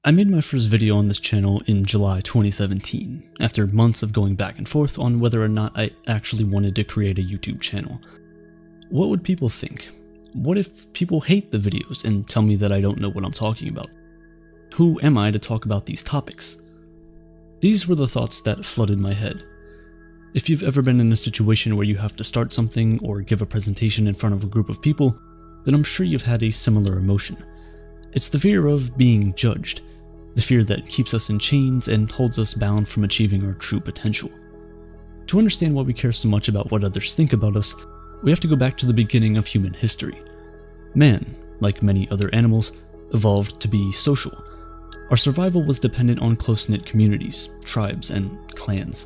I made my first video on this channel in July 2017, after months of going back and forth on whether or not I actually wanted to create a YouTube channel. What would people think? What if people hate the videos and tell me that I don't know what I'm talking about? Who am I to talk about these topics? These were the thoughts that flooded my head. If you've ever been in a situation where you have to start something or give a presentation in front of a group of people, then I'm sure you've had a similar emotion. It's the fear of being judged. The fear that keeps us in chains and holds us bound from achieving our true potential. To understand why we care so much about what others think about us, we have to go back to the beginning of human history. Man, like many other animals, evolved to be social. Our survival was dependent on close-knit communities, tribes, and clans.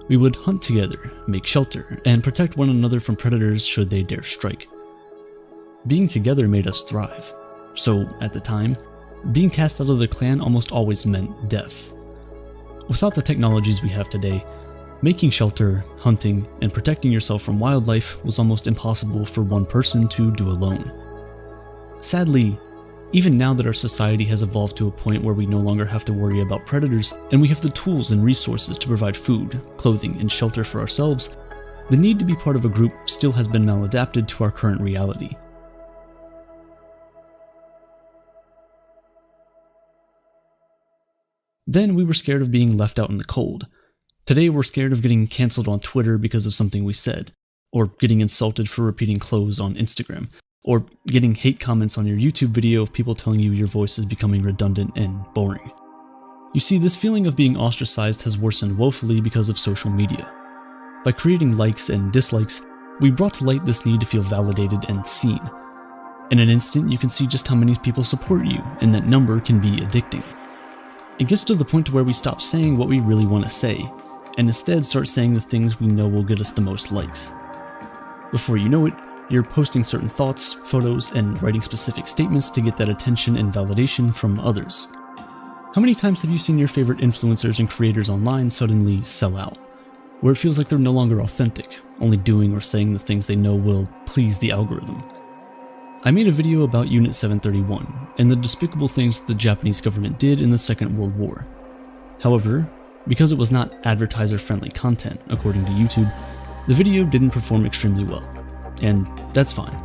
We would hunt together, make shelter, and protect one another from predators should they dare strike. Being together made us thrive. So, at the time, being cast out of the clan almost always meant death. Without the technologies we have today, making shelter, hunting, and protecting yourself from wildlife was almost impossible for one person to do alone. Sadly, even now that our society has evolved to a point where we no longer have to worry about predators, and we have the tools and resources to provide food, clothing, and shelter for ourselves, the need to be part of a group still has been maladapted to our current reality. Then we were scared of being left out in the cold. Today we're scared of getting cancelled on Twitter because of something we said, or getting insulted for repeating clothes on Instagram, or getting hate comments on your YouTube video of people telling you your voice is becoming redundant and boring. You see, this feeling of being ostracized has worsened woefully because of social media. By creating likes and dislikes, we brought to light this need to feel validated and seen. In an instant, you can see just how many people support you, and that number can be addicting. It gets to the point where we stop saying what we really want to say, and instead start saying the things we know will get us the most likes. Before you know it, you're posting certain thoughts, photos, and writing specific statements to get that attention and validation from others. How many times have you seen your favorite influencers and creators online suddenly sell out, where it feels like they're no longer authentic, only doing or saying the things they know will please the algorithm? I made a video about Unit 731 and the despicable things the Japanese government did in the Second World War. However, because it was not advertiser-friendly content, according to YouTube, the video didn't perform extremely well, and that's fine.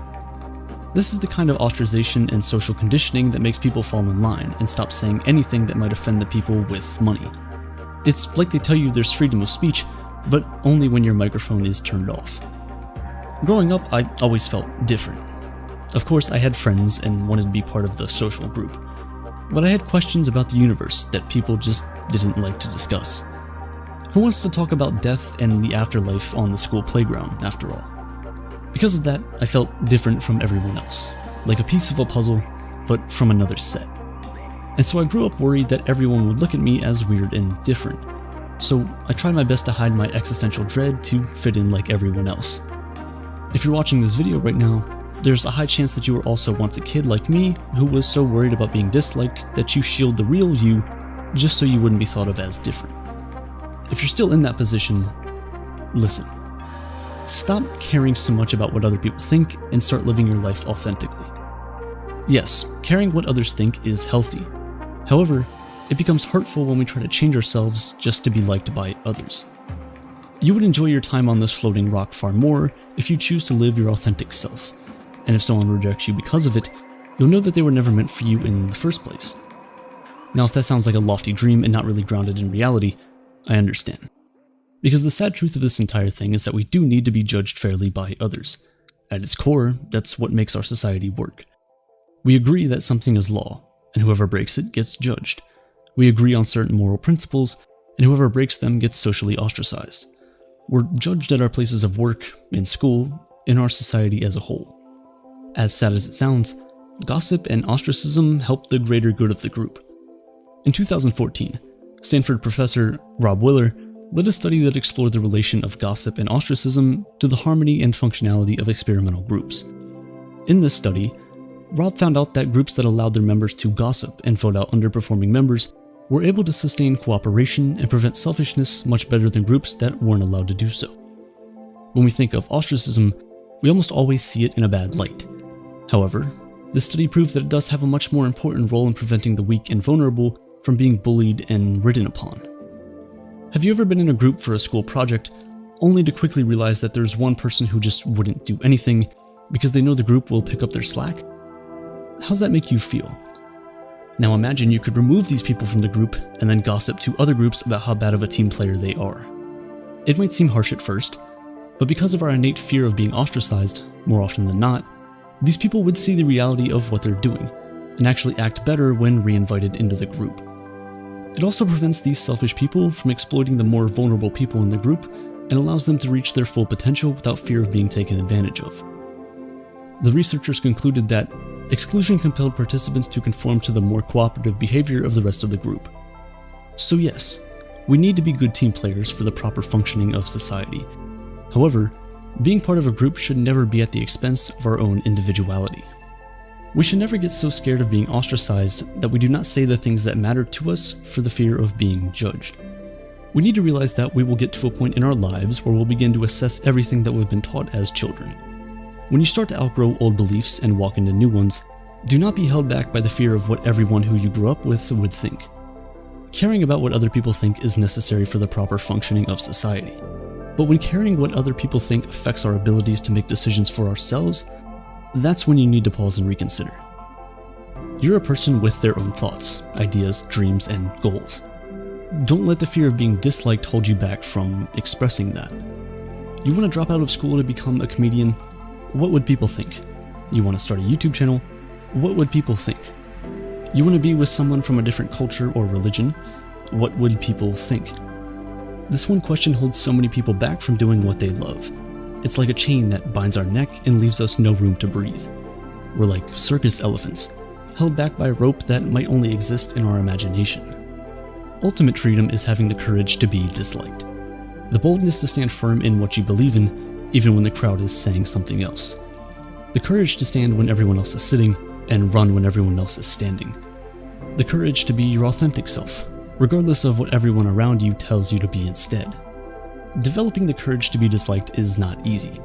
This is the kind of ostracization and social conditioning that makes people fall in line and stop saying anything that might offend the people with money. It's like they tell you there's freedom of speech, but only when your microphone is turned off. Growing up, I always felt different. Of course, I had friends and wanted to be part of the social group, but I had questions about the universe that people just didn't like to discuss. Who wants to talk about death and the afterlife on the school playground, after all? Because of that, I felt different from everyone else, like a piece of a puzzle, but from another set. And so I grew up worried that everyone would look at me as weird and different. So I tried my best to hide my existential dread to fit in like everyone else. If you're watching this video right now, there's a high chance that you were also once a kid like me who was so worried about being disliked that you shield the real you just so you wouldn't be thought of as different. If you're still in that position, listen. Stop caring so much about what other people think and start living your life authentically. Yes, caring what others think is healthy. However, it becomes hurtful when we try to change ourselves just to be liked by others. You would enjoy your time on this floating rock far more if you choose to live your authentic self. And if someone rejects you because of it, you'll know that they were never meant for you in the first place. Now, if that sounds like a lofty dream and not really grounded in reality, I understand. Because the sad truth of this entire thing is that we do need to be judged fairly by others. At its core, that's what makes our society work. We agree that something is law, and whoever breaks it gets judged. We agree on certain moral principles, and whoever breaks them gets socially ostracized. We're judged at our places of work, in school, in our society as a whole. As sad as it sounds, gossip and ostracism help the greater good of the group. In 2014, Stanford professor Rob Willer led a study that explored the relation of gossip and ostracism to the harmony and functionality of experimental groups. In this study, Rob found out that groups that allowed their members to gossip and vote out underperforming members were able to sustain cooperation and prevent selfishness much better than groups that weren't allowed to do so. When we think of ostracism, we almost always see it in a bad light. However, This study proved that it does have a much more important role in preventing the weak and vulnerable from being bullied and ridden upon. Have you ever been in a group for a school project, only to quickly realize that there's one person who just wouldn't do anything because they know the group will pick up their slack? How's that make you feel? Now imagine you could remove these people from the group and then gossip to other groups about how bad of a team player they are. It might seem harsh at first, but because of our innate fear of being ostracized, more often than not, these people would see the reality of what they're doing and actually act better when reinvited into the group. It also prevents these selfish people from exploiting the more vulnerable people in the group and allows them to reach their full potential without fear of being taken advantage of. The researchers concluded that exclusion compelled participants to conform to the more cooperative behavior of the rest of the group. So yes, we need to be good team players for the proper functioning of society. However, being part of a group should never be at the expense of our own individuality. We should never get so scared of being ostracized that we do not say the things that matter to us for the fear of being judged. We need to realize that we will get to a point in our lives where we'll begin to assess everything that we've been taught as children. When you start to outgrow old beliefs and walk into new ones, do not be held back by the fear of what everyone who you grew up with would think. Caring about what other people think is necessary for the proper functioning of society. But when caring what other people think affects our abilities to make decisions for ourselves, that's when you need to pause and reconsider. You're a person with their own thoughts, ideas, dreams, and goals. Don't let the fear of being disliked hold you back from expressing that. You want to drop out of school to become a comedian? What would people think? You want to start a YouTube channel? What would people think? You want to be with someone from a different culture or religion? What would people think? This one question holds so many people back from doing what they love. It's like a chain that binds our neck and leaves us no room to breathe. We're like circus elephants, held back by a rope that might only exist in our imagination. Ultimate freedom is having the courage to be disliked. The boldness to stand firm in what you believe in, even when the crowd is saying something else. The courage to stand when everyone else is sitting, and run when everyone else is standing. The courage to be your authentic self, regardless of what everyone around you tells you to be instead. Developing the courage to be disliked is not easy.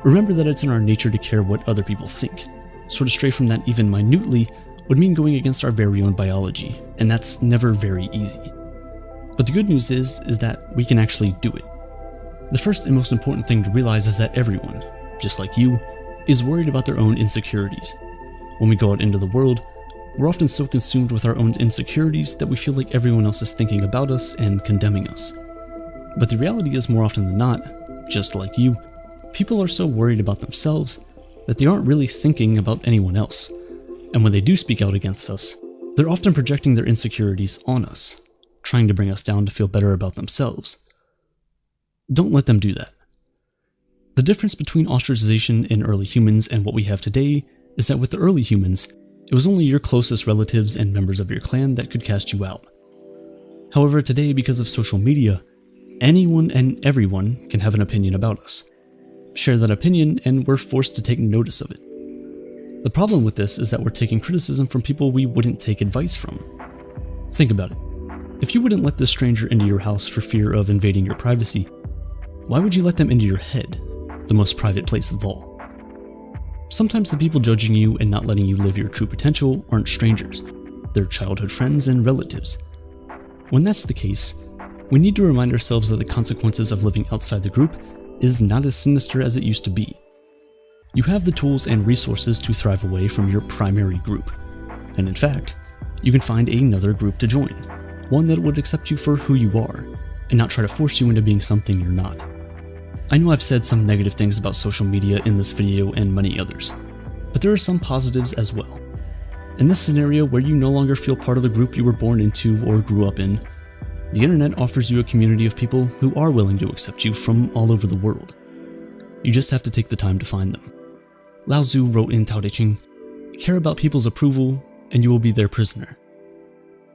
Remember that it's in our nature to care what other people think, so to stray from that even minutely would mean going against our very own biology, and that's never very easy. But the good news is that we can actually do it. The first and most important thing to realize is that everyone, just like you, is worried about their own insecurities. When we go out into the world, we're often so consumed with our own insecurities that we feel like everyone else is thinking about us and condemning us. But the reality is, more often than not, just like you, people are so worried about themselves that they aren't really thinking about anyone else. And when they do speak out against us, they're often projecting their insecurities on us, trying to bring us down to feel better about themselves. Don't let them do that. The difference between ostracization in early humans and what we have today is that with the early humans, it was only your closest relatives and members of your clan that could cast you out. However, today, because of social media, anyone and everyone can have an opinion about us. Share that opinion, and we're forced to take notice of it. The problem with this is that we're taking criticism from people we wouldn't take advice from. Think about it. If you wouldn't let this stranger into your house for fear of invading your privacy, why would you let them into your head, the most private place of all? Sometimes the people judging you and not letting you live your true potential aren't strangers. They're childhood friends and relatives. When that's the case, we need to remind ourselves that the consequences of living outside the group is not as sinister as it used to be. You have the tools and resources to thrive away from your primary group. And in fact, you can find another group to join, one that would accept you for who you are, and not try to force you into being something you're not. I know I've said some negative things about social media in this video and many others, but there are some positives as well. In this scenario where you no longer feel part of the group you were born into or grew up in, the internet offers you a community of people who are willing to accept you from all over the world. You just have to take the time to find them. Lao Tzu wrote in Tao Te Ching, "Care about people's approval, and you will be their prisoner."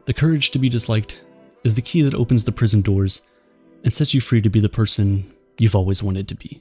The courage to be disliked is the key that opens the prison doors and sets you free to be the person you've always wanted to be.